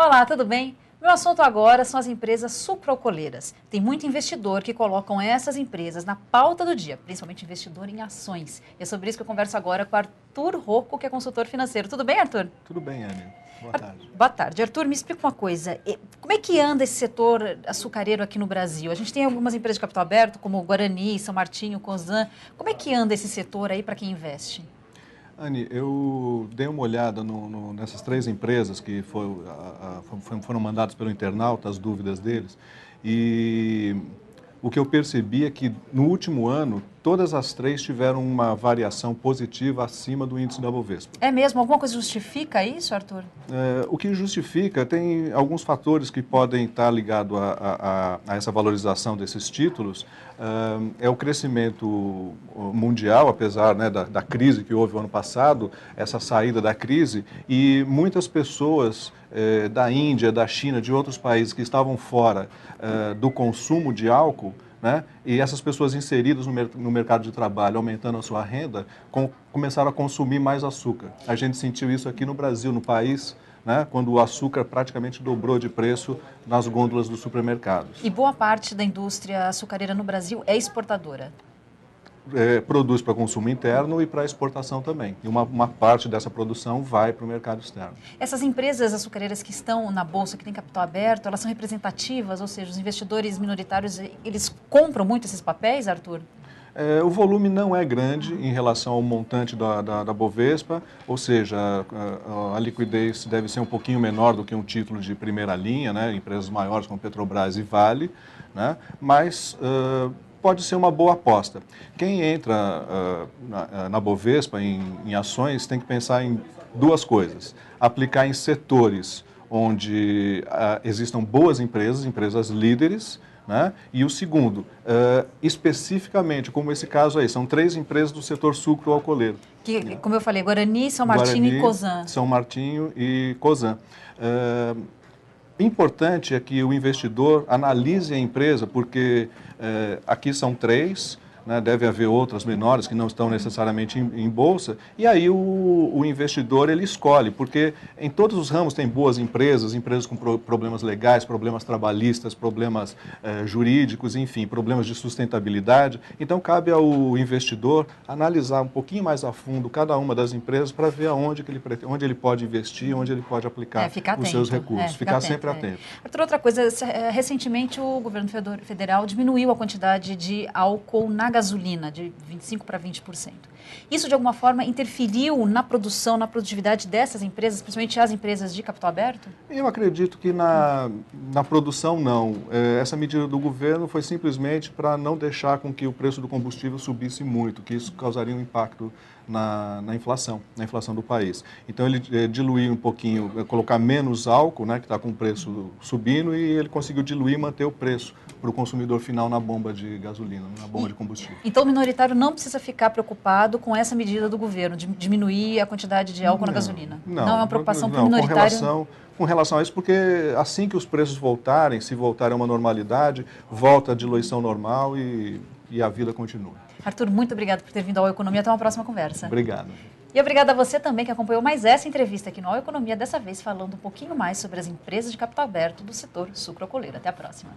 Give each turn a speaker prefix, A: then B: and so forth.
A: Olá, tudo bem? Meu assunto agora são as empresas sucroalcooleiras. Tem muito investidor que colocam essas empresas na pauta do dia, principalmente investidor em ações. E é sobre isso que eu converso agora com Arthur Rocco, que é consultor financeiro. Tudo bem, Arthur?
B: Tudo bem, Anny. Boa tarde.
A: Boa tarde. Arthur, me explica uma coisa. Como é que anda esse setor açucareiro aqui no Brasil? A gente tem algumas empresas de capital aberto, como Guarani, São Martinho, Cosan. Como é que anda esse setor aí para quem investe?
B: Anny, eu dei uma olhada nessas três empresas que foram mandadas pelo internauta, as dúvidas deles, e o que eu percebi é que no último ano, todas as três tiveram uma variação positiva acima do índice da Bovespa.
A: É mesmo? Alguma coisa justifica isso, Arthur?
B: O que justifica, tem alguns fatores que podem estar ligados a essa valorização desses títulos. É o crescimento mundial, apesar, né, da crise que houve ano passado, essa saída da crise, e muitas pessoas da Índia, da China, de outros países que estavam fora do consumo de álcool, né? E essas pessoas inseridas no mercado de trabalho, aumentando a sua renda, começaram a consumir mais açúcar. A gente sentiu isso aqui no Brasil, no país, né? Quando o açúcar praticamente dobrou de preço nas gôndolas dos supermercados.
A: E boa parte da indústria açucareira no Brasil é exportadora.
B: Produz para consumo interno e para exportação também. E uma parte dessa produção vai para o mercado externo.
A: Essas empresas açucareiras que estão na Bolsa, que têm capital aberto, elas são representativas? Ou seja, os investidores minoritários, eles compram muito esses papéis, Arthur?
B: O volume não é grande em relação ao montante da Bovespa, ou seja, a liquidez deve ser um pouquinho menor do que um título de primeira linha, né? Empresas maiores como Petrobras e Vale, né? Mas pode ser uma boa aposta. Quem entra na Bovespa em ações tem que pensar em duas coisas. Aplicar em setores onde existam boas empresas líderes, né? E o segundo, especificamente, como esse caso aí, são três empresas do setor sucroalcooleiro.
A: Que, como eu falei, Guarani, São Martinho e Cosan.
B: São Martinho e Cosan. Importante é que o investidor analise a empresa, porque aqui são três, né, deve haver outras menores que não estão necessariamente em bolsa, e aí o investidor ele escolhe, porque em todos os ramos tem boas empresas com problemas legais, problemas trabalhistas, problemas jurídicos, enfim, problemas de sustentabilidade. Então cabe ao investidor analisar um pouquinho mais a fundo cada uma das empresas para ver onde ele pode investir, onde ele pode aplicar os seus recursos, ficar sempre atento.
A: Outra coisa, recentemente o governo federal diminuiu a quantidade de álcool na gasolina, de 25% para 20%. Isso, de alguma forma, interferiu na produção, na produtividade dessas empresas, principalmente as empresas de capital aberto?
B: Eu acredito que na produção, não. Essa medida do governo foi simplesmente para não deixar com que o preço do combustível subisse muito, que isso causaria um impacto na inflação do país. Então, ele diluiu um pouquinho, colocar menos álcool, né, que está com o preço subindo, e ele conseguiu diluir e manter o preço para o consumidor final na bomba de gasolina, na bomba de combustível.
A: Então, o minoritário não precisa ficar preocupado com essa medida do governo, de diminuir a quantidade de álcool na gasolina? Não é uma preocupação para o minoritário?
B: Com relação a isso, porque assim que os preços voltarem, se voltarem a uma normalidade, volta a diluição normal e a vida continua.
A: Arthur, muito obrigado por ter vindo ao Economia. Até uma próxima conversa.
B: Obrigado.
A: E obrigada a você também que acompanhou mais essa entrevista aqui no Economia, dessa vez falando um pouquinho mais sobre as empresas de capital aberto do setor sucroalcooleiro. Até a próxima.